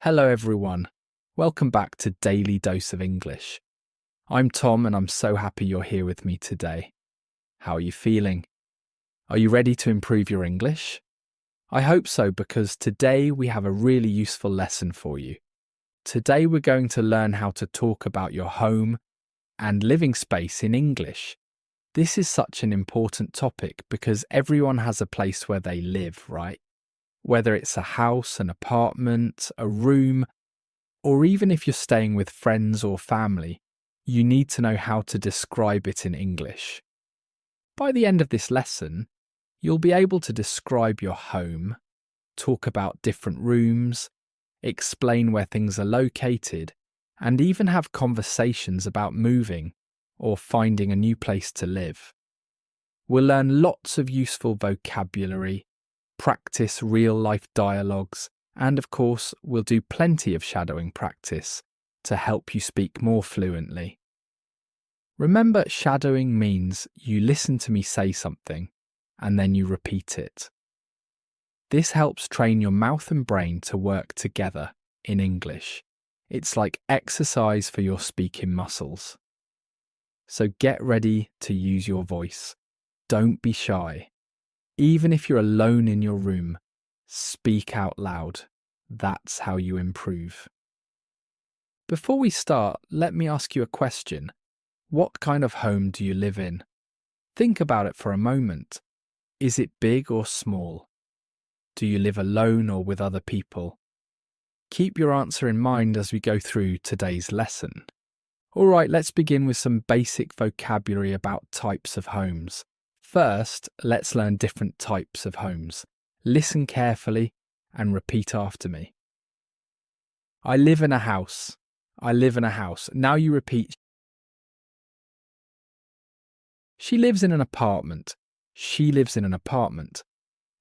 Hello everyone. Welcome back to Daily Dose of English. I'm Tom and I'm so happy you're here with me today. How are you feeling? Are you ready to improve your English? I hope so because today we have a really useful lesson for you. Today we're going to learn how to talk about your home and living space in English. This is such an important topic because everyone has a place where they live, right? Whether it's a house, an apartment, a room, or even if you're staying with friends or family, you need to know how to describe it in English. By the end of this lesson, you'll be able to describe your home, talk about different rooms, explain where things are located, and even have conversations about moving or finding a new place to live. We'll learn lots of useful vocabulary, practice real-life dialogues, and of course, we'll do plenty of shadowing practice to help you speak more fluently. Remember, shadowing means you listen to me say something and then you repeat it. This helps train your mouth and brain to work together in English. It's like exercise for your speaking muscles. So get ready to use your voice. Don't be shy. Even if you're alone in your room, speak out loud. That's how you improve. Before we start, let me ask you a question. What kind of home do you live in? Think about it for a moment. Is it big or small? Do you live alone or with other people? Keep your answer in mind as we go through today's lesson. All right, let's begin with some basic vocabulary about types of homes. First, let's learn different types of homes. Listen carefully and repeat after me. I live in a house. I live in a house. Now you repeat. She lives in an apartment. She lives in an apartment.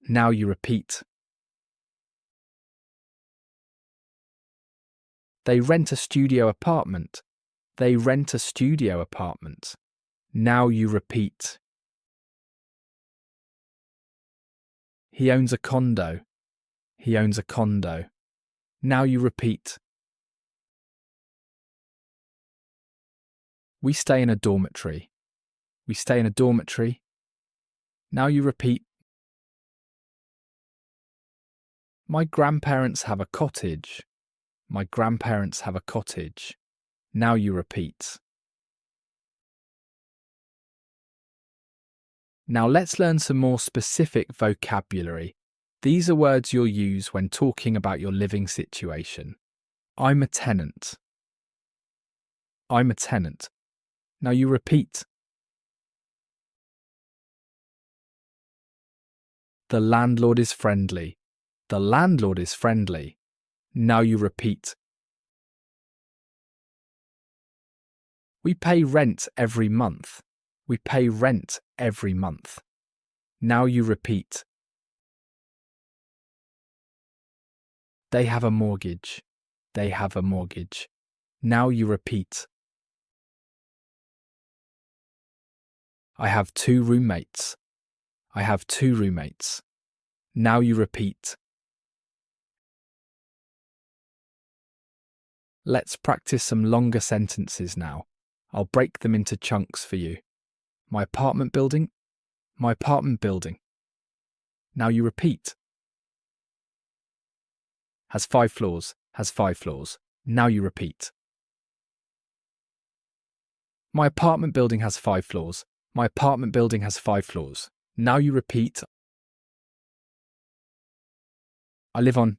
Now you repeat. They rent a studio apartment. They rent a studio apartment. Now you repeat. He owns a condo. He owns a condo. Now you repeat. We stay in a dormitory. We stay in a dormitory. Now you repeat. My grandparents have a cottage. My grandparents have a cottage. Now you repeat. Now let's learn some more specific vocabulary. These are words you'll use when talking about your living situation. I'm a tenant. I'm a tenant. Now you repeat. The landlord is friendly. The landlord is friendly. Now you repeat. We pay rent every month. We pay rent every month. Now you repeat. They have a mortgage. They have a mortgage. Now you repeat. I have 2 roommates. I have 2 roommates. Now you repeat. Let's practice some longer sentences now. I'll break them into chunks for you. My apartment building. My apartment building. Now you repeat. Has 5 floors. Has 5 floors. Now you repeat. My apartment building has 5 floors. My apartment building has 5 floors. Now you repeat. I live on.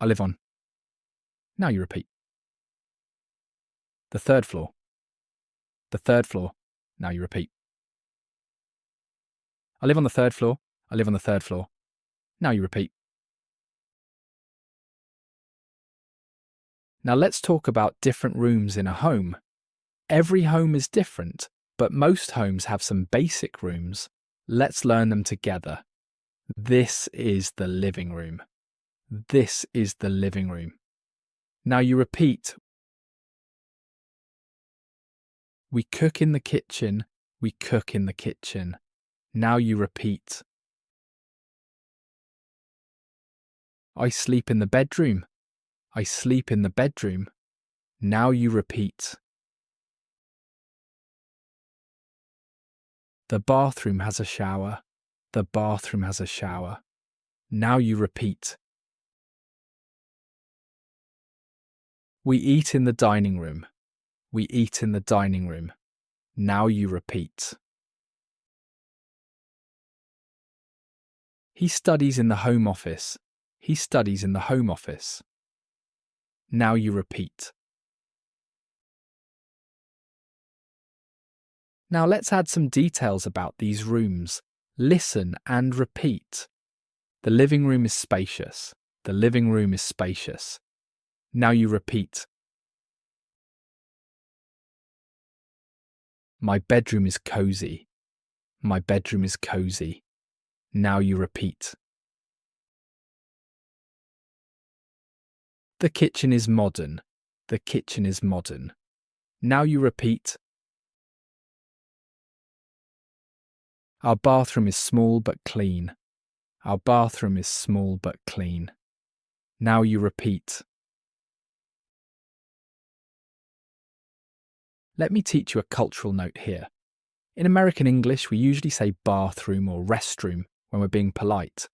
I live on. Now you repeat. The 3rd floor. The 3rd floor. Now you repeat. I live on the 3rd floor. I live on the 3rd floor. Now you repeat. Now let's talk about different rooms in a home. Every home is different, but most homes have some basic rooms. Let's learn them together. This is the living room. This is the living room. Now you repeat. We cook in the kitchen. We cook in the kitchen. Now you repeat. I sleep in the bedroom. I sleep in the bedroom. Now you repeat. The bathroom has a shower. The bathroom has a shower. Now you repeat. We eat in the dining room. We eat in the dining room. Now you repeat. He studies in the home office. He studies in the home office. Now you repeat. Now let's add some details about these rooms. Listen and repeat. The living room is spacious. The living room is spacious. Now you repeat. My bedroom is cozy. My bedroom is cozy. Now you repeat. The kitchen is modern. The kitchen is modern. Now you repeat. Our bathroom is small but clean. Our bathroom is small but clean. Now you repeat. Let me teach you a cultural note here. In American English, we usually say bathroom or restroom when we're being polite.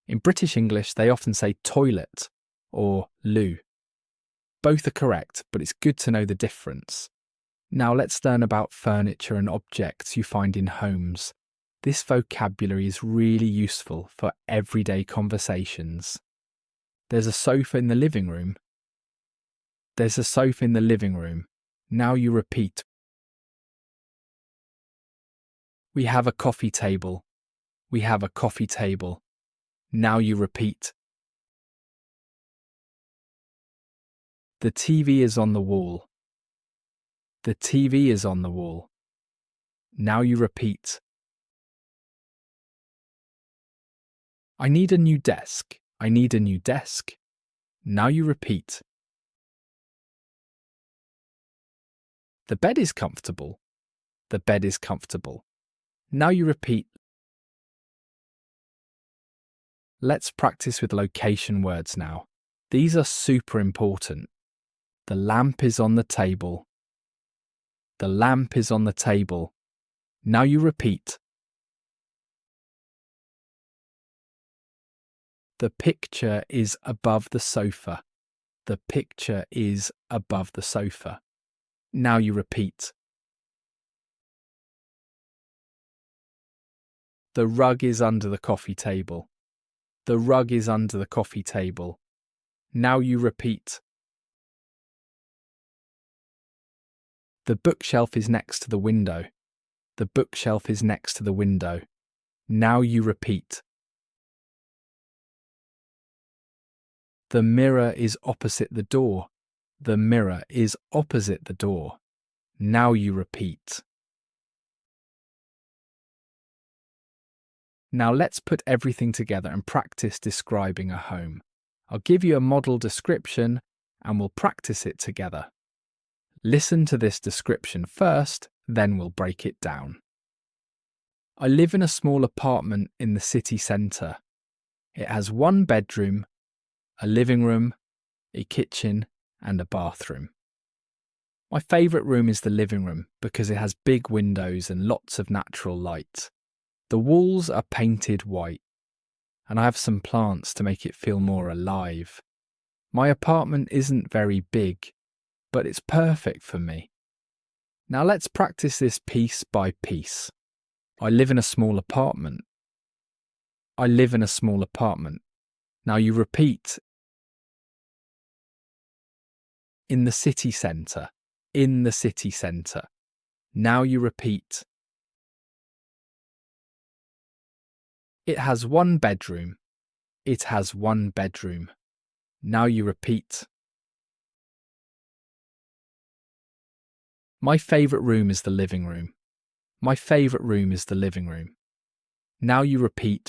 In British English, they often say toilet or loo. Both are correct, but it's good to know the difference. Now let's learn about furniture and objects you find in homes. This vocabulary is really useful for everyday conversations. There's a sofa in the living room. There's a sofa in the living room. Now you repeat. We have a coffee table. We have a coffee table. Now you repeat. The TV is on the wall. The TV is on the wall. Now you repeat. I need a new desk. I need a new desk. Now you repeat. The bed is comfortable. The bed is comfortable. Now you repeat. Let's practice with location words now. These are super important. The lamp is on the table. The lamp is on the table. Now you repeat. The picture is above the sofa. The picture is above the sofa. Now you repeat. The rug is under the coffee table. The rug is under the coffee table. Now you repeat. The bookshelf is next to the window. The bookshelf is next to the window. Now you repeat. The mirror is opposite the door. The mirror is opposite the door. Now you repeat. Now let's put everything together and practice describing a home. I'll give you a model description and we'll practice it together. Listen to this description first, then we'll break it down. I live in a small apartment in the city centre. It has one bedroom, a living room, a kitchen, and a bathroom. My favourite room is the living room because it has big windows and lots of natural light. The walls are painted white, and I have some plants to make it feel more alive. My apartment isn't very big, but it's perfect for me. Now let's practice this piece by piece. I live in a small apartment. I live in a small apartment. Now you repeat. In the city centre. In the city centre. Now you repeat. It has one bedroom. It has one bedroom. Now you repeat. My favourite room is the living room. My favourite room is the living room. Now you repeat.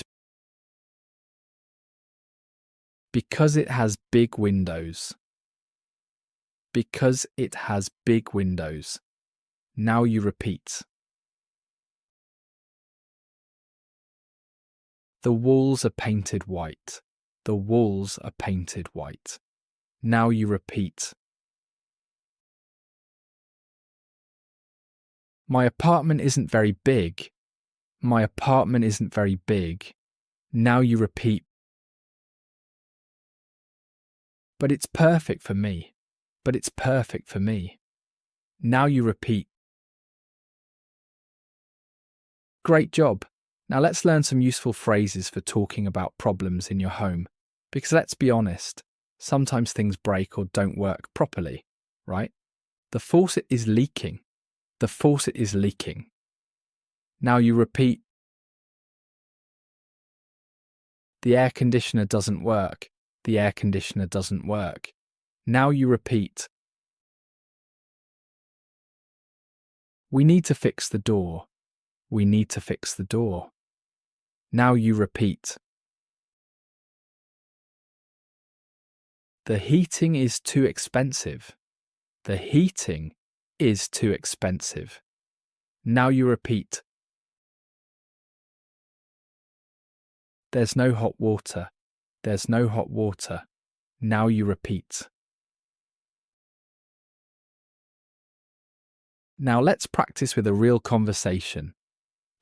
Because it has big windows. Because it has big windows. Now you repeat. The walls are painted white. The walls are painted white. Now you repeat. My apartment isn't very big. My apartment isn't very big. Now you repeat. But it's perfect for me. But it's perfect for me. Now you repeat. Great job. Now let's learn some useful phrases for talking about problems in your home. Because let's be honest, sometimes things break or don't work properly, right? The faucet is leaking. The faucet is leaking. Now you repeat. The air conditioner doesn't work. The air conditioner doesn't work. Now you repeat. We need to fix the door. We need to fix the door. Now you repeat. The heating is too expensive. The heating is too expensive. Now you repeat. There's no hot water. There's no hot water. Now you repeat. Now let's practice with a real conversation.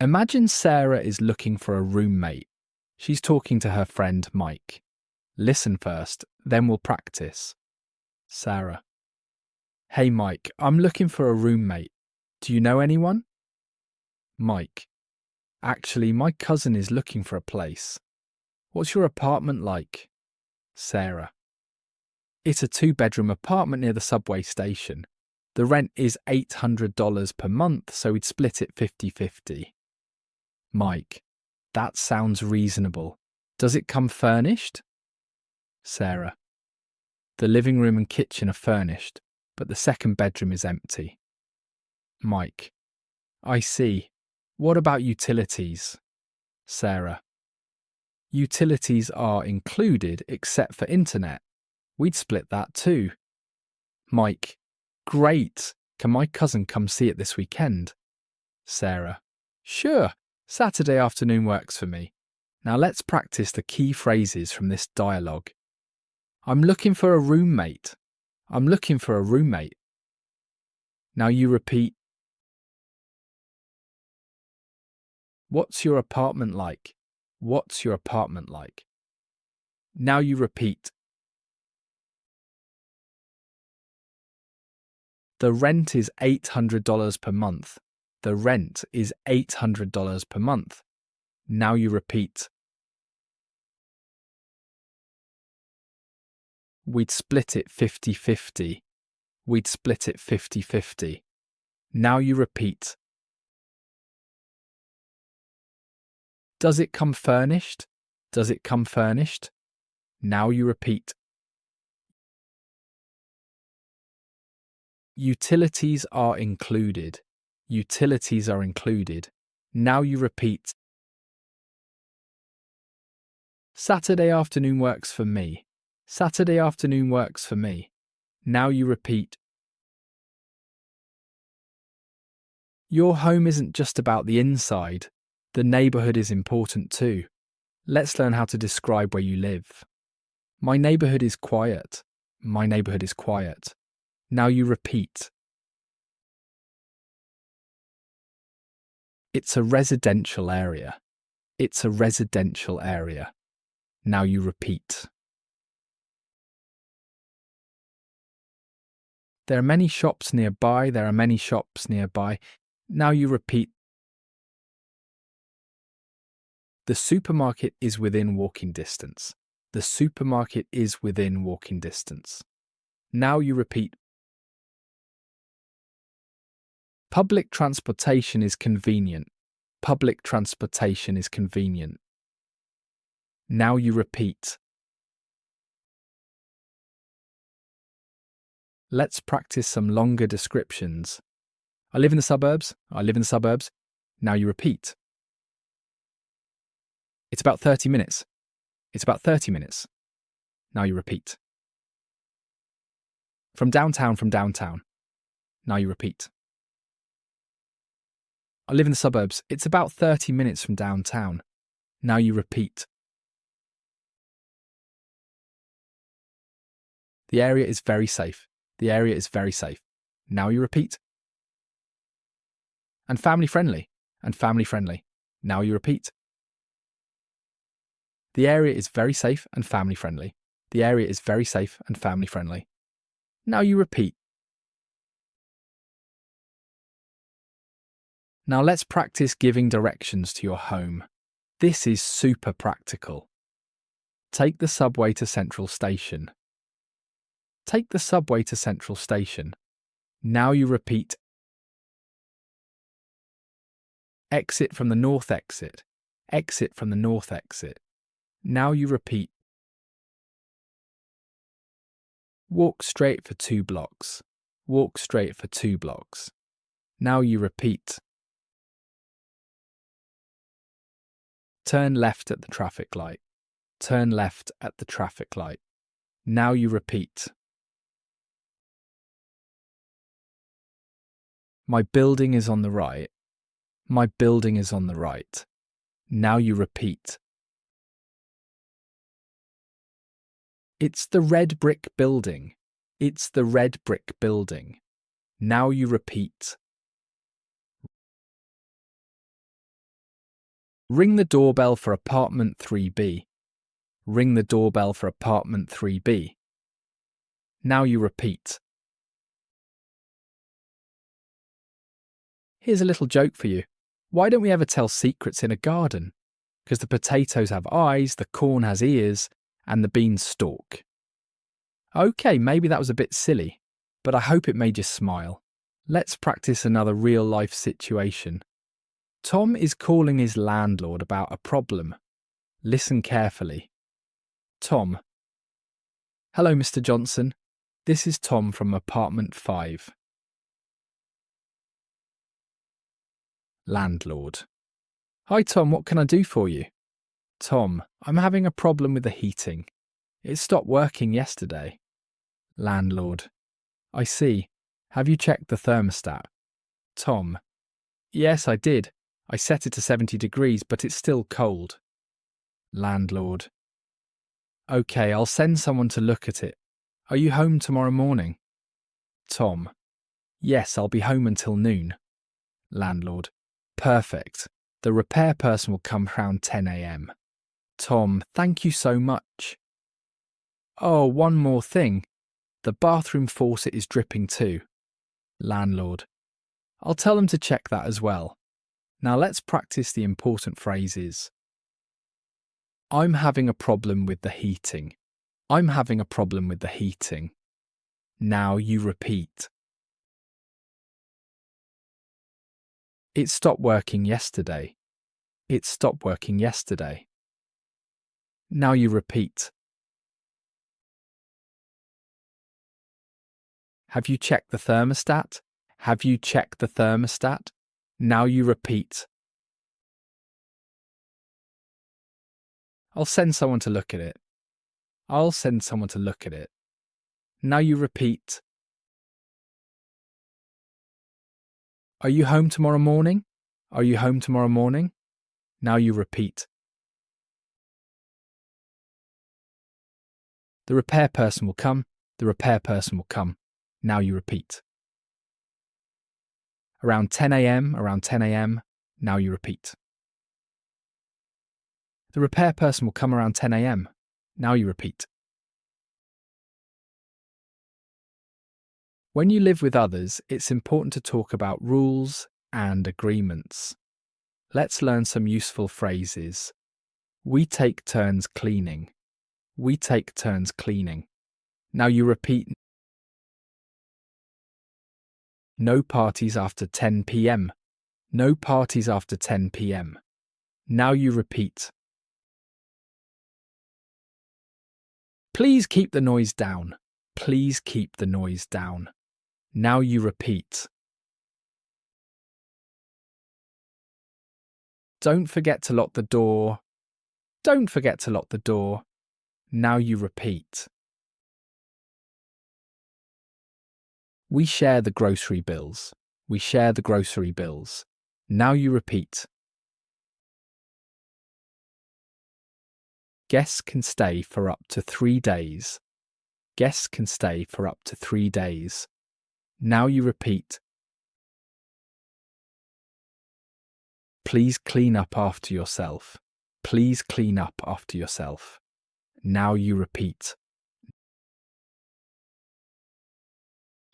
Imagine Sarah is looking for a roommate. She's talking to her friend Mike. Listen first, then we'll practice. Sarah. Hey Mike, I'm looking for a roommate. Do you know anyone? Mike. Actually, my cousin is looking for a place. What's your apartment like? Sarah. It's a 2-bedroom apartment near the subway station. The rent is $800 per month, so we'd split it 50-50. Mike. That sounds reasonable. Does it come furnished? Sarah. The living room and kitchen are furnished, but the second bedroom is empty. Mike. I see. What about utilities? Sarah. Utilities are included except for internet. We'd split that too. Mike. Great. Can my cousin come see it this weekend? Sarah. Sure. Saturday afternoon works for me. Now let's practice the key phrases from this dialogue. I'm looking for a roommate. I'm looking for a roommate. Now you repeat. What's your apartment like? What's your apartment like? Now you repeat. The rent is $800 per month. The rent is $800 per month. Now you repeat. We'd split it 50-50. We'd split it 50-50. Now you repeat. Does it come furnished? Does it come furnished? Now you repeat. Utilities are included. Utilities are included. Now you repeat. Saturday afternoon works for me. Saturday afternoon works for me. Now you repeat. Your home isn't just about the inside. The neighbourhood is important too. Let's learn how to describe where you live. My neighbourhood is quiet. My neighbourhood is quiet. Now you repeat. It's a residential area. It's a residential area. Now you repeat. There are many shops nearby. There are many shops nearby. Now you repeat. The supermarket is within walking distance. The supermarket is within walking distance. Now you repeat. Public transportation is convenient. Public transportation is convenient. Now you repeat. Let's practice some longer descriptions. I live in the suburbs. I live in the suburbs. Now you repeat. It's about 30 minutes. It's about 30 minutes. Now you repeat. From downtown, from downtown. Now you repeat. I live in the suburbs. It's about 30 minutes from downtown. Now you repeat. The area is very safe. The area is very safe. Now you repeat. And family friendly. And family friendly. Now you repeat. The area is very safe and family friendly. The area is very safe and family friendly. Now you repeat. Now let's practice giving directions to your home. This is super practical. Take the subway to Central Station. Take the subway to Central Station. Now you repeat. Exit from the north exit. Exit from the north exit. Now you repeat. Walk straight for 2 blocks. Walk straight for 2 blocks. Now you repeat. Turn left at the traffic light. Turn left at the traffic light. Now you repeat. My building is on the right. My building is on the right. Now you repeat. It's the red brick building. It's the red brick building. Now you repeat. Ring the doorbell for apartment 3B. Ring the doorbell for apartment 3B. Now you repeat. Here's a little joke for you. Why don't we ever tell secrets in a garden? Because the potatoes have eyes, the corn has ears, and the beans stalk. Okay, maybe that was a bit silly, but I hope it made you smile. Let's practice another real-life situation. Tom is calling his landlord about a problem. Listen carefully. Tom. Hello, Mr. Johnson. This is Tom from apartment 5. Landlord. Hi, Tom, what can I do for you? Tom, I'm having a problem with the heating. It stopped working yesterday. Landlord. I see. Have you checked the thermostat? Tom. Yes, I did. I set it to 70 degrees, but it's still cold. Landlord. Okay, I'll send someone to look at it. Are you home tomorrow morning? Tom. Yes, I'll be home until noon. Landlord. Perfect. The repair person will come around 10 a.m. Tom, thank you so much. Oh, one more thing. The bathroom faucet is dripping too. Landlord. I'll tell them to check that as well. Now let's practice the important phrases. I'm having a problem with the heating. I'm having a problem with the heating. Now you repeat. It stopped working yesterday. It stopped working yesterday. Now you repeat. Have you checked the thermostat? Have you checked the thermostat? Now you repeat. I'll send someone to look at it. I'll send someone to look at it. Now you repeat. Are you home tomorrow morning? Are you home tomorrow morning? Now you repeat. The repair person will come. The repair person will come. Now you repeat. Around 10 a.m., around 10 a.m. Now you repeat. The repair person will come around 10 a.m. Now you repeat. When you live with others, it's important to talk about rules and agreements. Let's learn some useful phrases. We take turns cleaning. We take turns cleaning. Now you repeat. No parties after 10 p.m. No parties after 10 p.m. Now you repeat. Please keep the noise down. Please keep the noise down. Now you repeat. Don't forget to lock the door. Don't forget to lock the door. Now you repeat. We share the grocery bills. We share the grocery bills. Now you repeat. Guests can stay for up to 3 days. Guests can stay for up to 3 days. Now you repeat, please clean up after yourself. Please clean up after yourself. Now you repeat,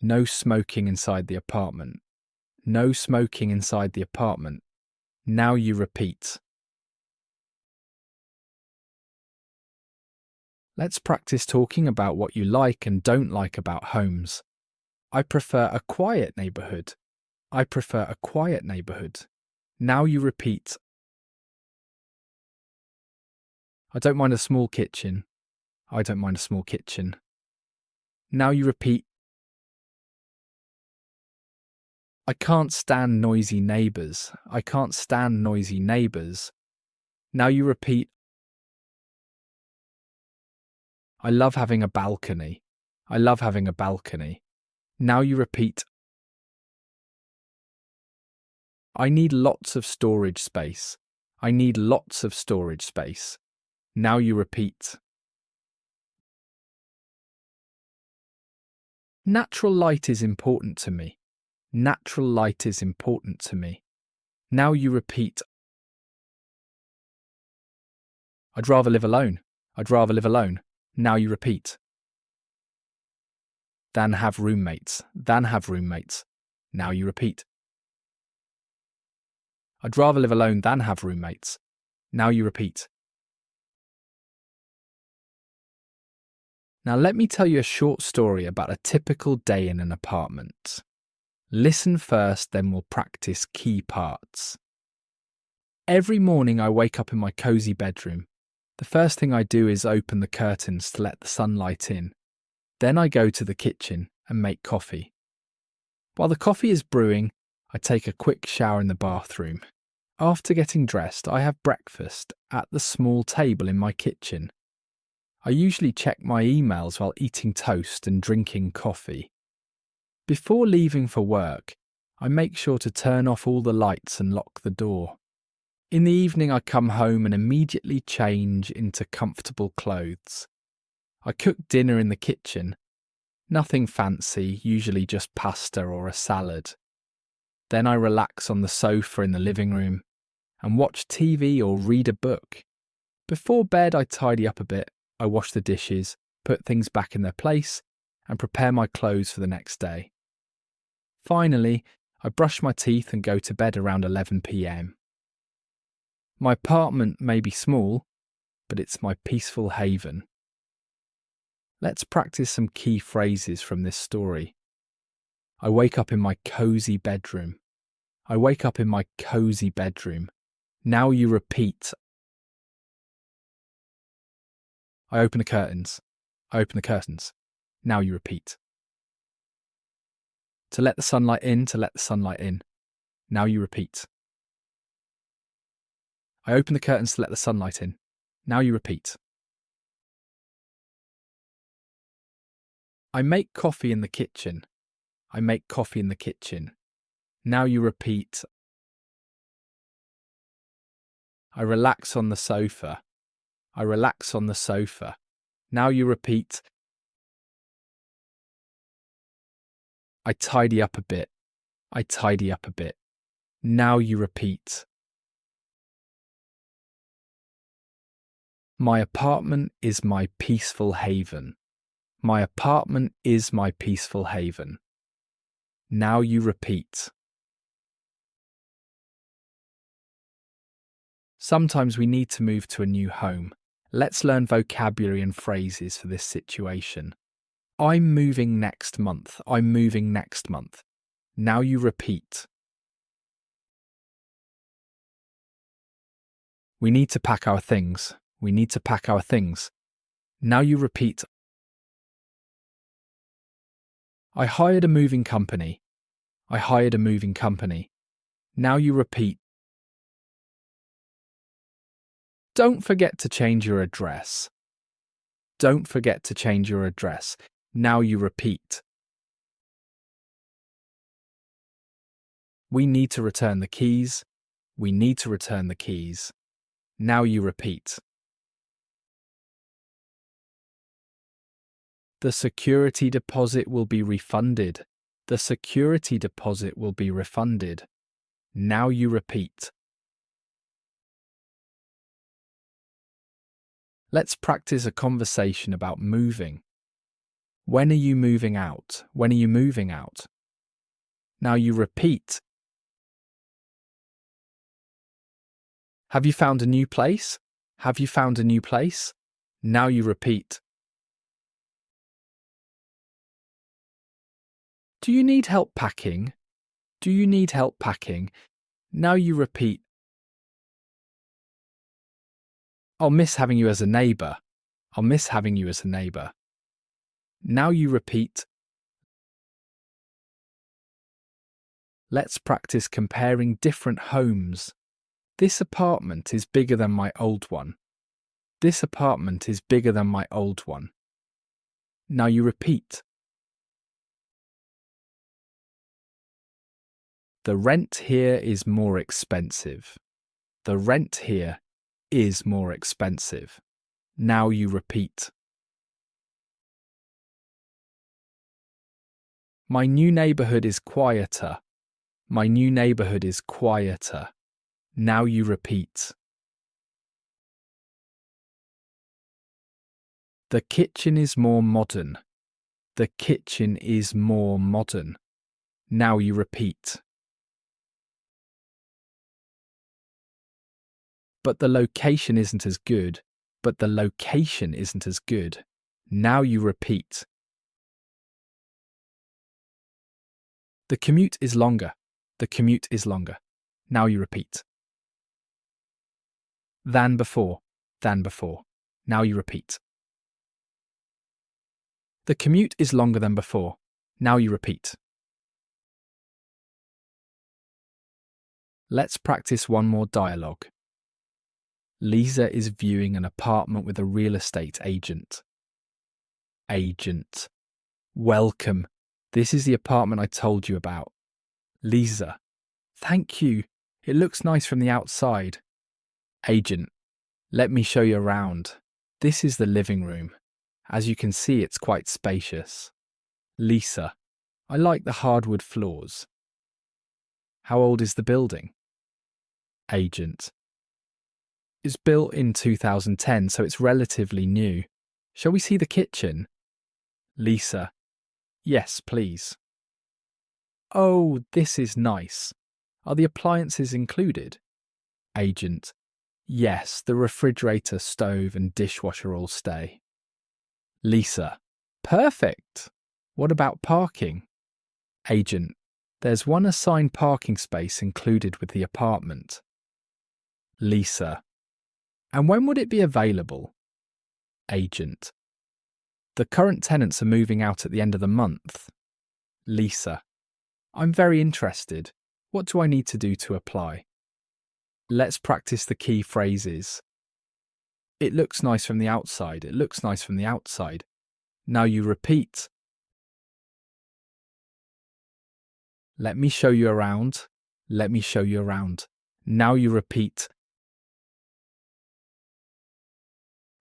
no smoking inside the apartment. No smoking inside the apartment. Now you repeat. Let's practice talking about what you like and don't like about homes. I prefer a quiet neighborhood. I prefer a quiet neighborhood. Now you repeat. I don't mind a small kitchen. I don't mind a small kitchen. Now you repeat. I can't stand noisy neighbours. I can't stand noisy neighbours. Now you repeat. I love having a balcony. I love having a balcony. Now you repeat. I need lots of storage space. I need lots of storage space. Now you repeat. Natural light is important to me. Natural light is important to me. Now you repeat. I'd rather live alone. I'd rather live alone. Now you repeat. Than have roommates. Than have roommates. Now you repeat. I'd rather live alone than have roommates. Now you repeat. Now let me tell you a short story about a typical day in an apartment. Listen first, then we'll practice key parts. Every morning I wake up in my cosy bedroom. The first thing I do is open the curtains to let the sunlight in. Then I go to the kitchen and make coffee. While the coffee is brewing, I take a quick shower in the bathroom. After getting dressed, I have breakfast at the small table in my kitchen. I usually check my emails while eating toast and drinking coffee. Before leaving for work, I make sure to turn off all the lights and lock the door. In the evening, I come home and immediately change into comfortable clothes. I cook dinner in the kitchen. Nothing fancy, usually just pasta or a salad. Then I relax on the sofa in the living room and watch TV or read a book. Before bed, I tidy up a bit. I wash the dishes, put things back in their place, and prepare my clothes for the next day. Finally, I brush my teeth and go to bed around 11 p.m. My apartment may be small, but it's my peaceful haven. Let's practice some key phrases from this story. I wake up in my cosy bedroom. I wake up in my cosy bedroom. Now you repeat. I open the curtains. I open the curtains. Now you repeat. To let the sunlight in, to let the sunlight in. Now you repeat. I open the curtains to let the sunlight in. Now you repeat. I make coffee in the kitchen. I make coffee in the kitchen. Now you repeat. I relax on the sofa. I relax on the sofa. Now you repeat. I tidy up a bit. I tidy up a bit. Now you repeat. My apartment is my peaceful haven. My apartment is my peaceful haven. Now you repeat. Sometimes we need to move to a new home. Let's learn vocabulary and phrases for this situation. I'm moving next month. I'm moving next month. Now you repeat. We need to pack our things. We need to pack our things. Now you repeat. I hired a moving company. I hired a moving company. Now you repeat. Don't forget to change your address. Don't forget to change your address. Now you repeat. We need to return the keys. We need to return the keys. Now you repeat. The security deposit will be refunded. The security deposit will be refunded. Now you repeat. Let's practice a conversation about moving. When are you moving out? When are you moving out? Now you repeat. Have you found a new place? Have you found a new place? Now you repeat. Do you need help packing? Do you need help packing? Now you repeat. I'll miss having you as a neighbour. I'll miss having you as a neighbour. Now you repeat. Let's practice comparing different homes. This apartment is bigger than my old one. This apartment is bigger than my old one. Now you repeat. The rent here is more expensive. The rent here is more expensive. Now you repeat. My new neighbourhood is quieter. My new neighbourhood is quieter. Now you repeat. The kitchen is more modern. The kitchen is more modern. Now you repeat. But the location isn't as good. But the location isn't as good. Now you repeat. The commute is longer. The commute is longer. Now you repeat. Than before. Than before. Now you repeat. The commute is longer than before. Now you repeat. Let's practice one more dialogue. Lisa is viewing an apartment with a real estate agent. Agent. Welcome. This is the apartment I told you about. Lisa. Thank you. It looks nice from the outside. Agent. Let me show you around. This is the living room. As you can see, it's quite spacious. Lisa. I like the hardwood floors. How old is the building? Agent. It's built in 2010, so it's relatively new. Shall we see the kitchen? Lisa. Yes, please. Oh, this is nice. Are the appliances included? Agent. Yes, the refrigerator, stove and dishwasher all stay. Lisa. Perfect. What about parking? Agent. There's one assigned parking space included with the apartment. Lisa. And when would it be available? Agent. The current tenants are moving out at the end of the month. Lisa. I'm very interested. What do I need to do to apply? Let's practice the key phrases. It looks nice from the outside. It looks nice from the outside. Now you repeat. Let me show you around. Let me show you around. Now you repeat.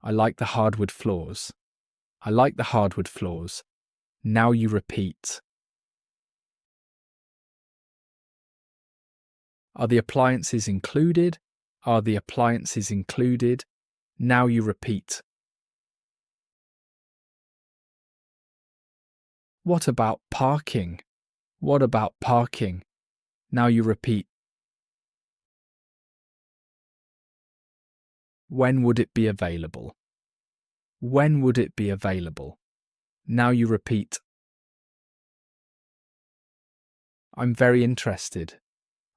I like the hardwood floors. I like the hardwood floors. Now you repeat. Are the appliances included? Are the appliances included? Now you repeat. What about parking? What about parking? Now you repeat. When would it be available? When would it be available? Now you repeat. I'm very interested.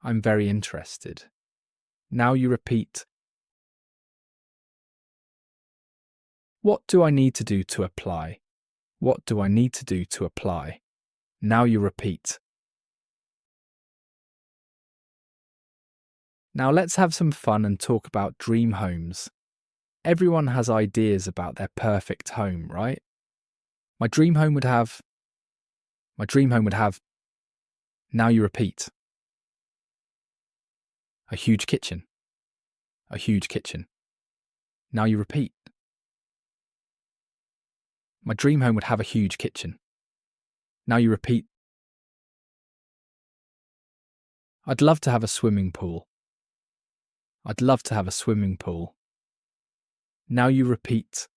I'm very interested. Now you repeat. What do I need to do to apply? What do I need to do to apply? Now you repeat. Now let's have some fun and talk about dream homes. Everyone has ideas about their perfect home, right? My dream home would have. Now you repeat. A huge kitchen. A huge kitchen. Now you repeat. My dream home would have a huge kitchen. Now you repeat. I'd love to have a swimming pool. I'd love to have a swimming pool. Now you repeat.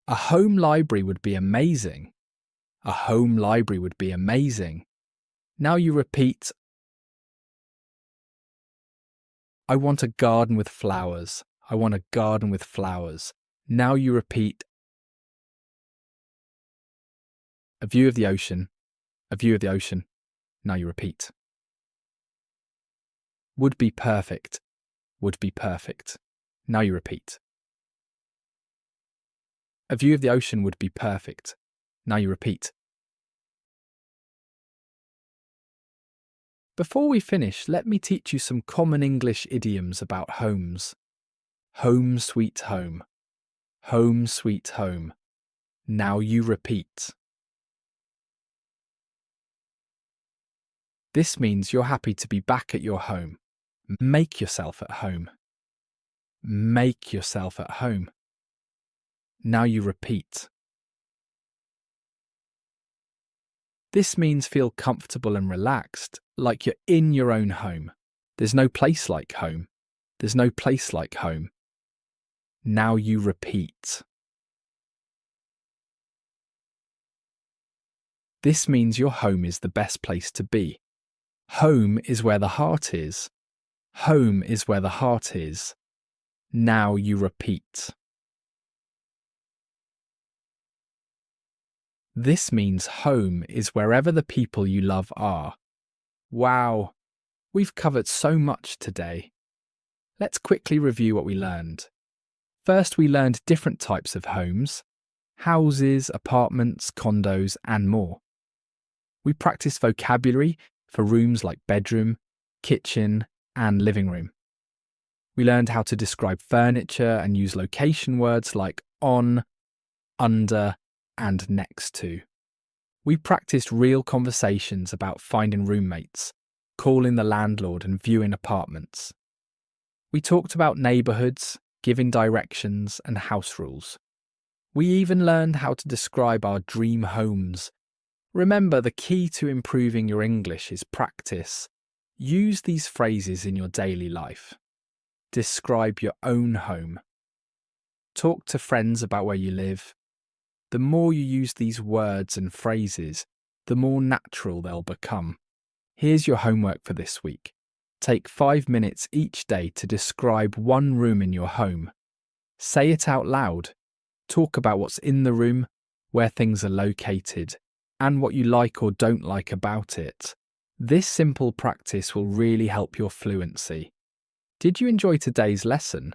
A home library would be amazing. A home library would be amazing. Now you repeat. I want a garden with flowers. I want a garden with flowers. Now you repeat. A view of the ocean. A view of the ocean. Now you repeat. Would be perfect. Would be perfect. Now you repeat. A view of the ocean would be perfect. Now you repeat. Before we finish, let me teach you some common English idioms about homes. Home sweet home. Home sweet home. Now you repeat. This means you're happy to be back at your home. Make yourself at home. Make yourself at home. Now you repeat. This means feel comfortable and relaxed, like you're in your own home. There's no place like home. There's no place like home. Now you repeat. This means your home is the best place to be. Home is where the heart is. Home is where the heart is. Now you repeat. This means home is wherever the people you love are. Wow, we've covered so much today. Let's quickly review what we learned. First, we learned different types of homes: houses, apartments, condos, and more. We practiced vocabulary for rooms like bedroom, kitchen, and living room. We learned how to describe furniture and use location words like on, under, and next to. We practiced real conversations about finding roommates, calling the landlord, and viewing apartments. We talked about neighbourhoods, giving directions, and house rules. We even learned how to describe our dream homes. Remember, the key to improving your English is practice. Use these phrases in your daily life. Describe your own home. Talk to friends about where you live. The more you use these words and phrases, the more natural they'll become. Here's your homework for this week. Take 5 minutes each day to describe one room in your home. Say it out loud. Talk about what's in the room, where things are located, and what you like or don't like about it. This simple practice will really help your fluency. Did you enjoy today's lesson?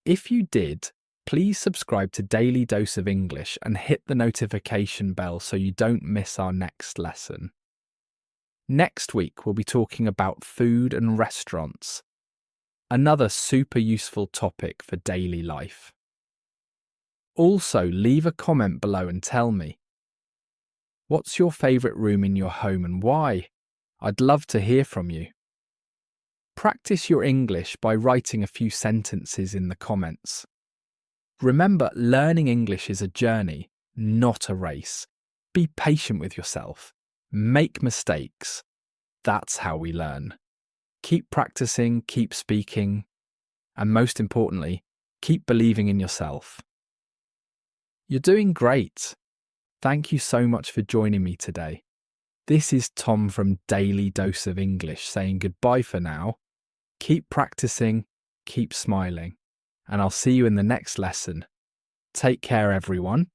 If you did, please subscribe to Daily Dose of English and hit the notification bell so you don't miss our next lesson. Next week, we'll be talking about food and restaurants, another super useful topic for daily life. Also, leave a comment below and tell me, what's your favourite room in your home and why? I'd love to hear from you. Practice your English by writing a few sentences in the comments. Remember, learning English is a journey, not a race. Be patient with yourself. Make mistakes. That's how we learn. Keep practicing, keep speaking, and most importantly, keep believing in yourself. You're doing great. Thank you so much for joining me today. This is Tom from Daily Dose of English saying goodbye for now. Keep practicing, keep smiling, and I'll see you in the next lesson. Take care, everyone.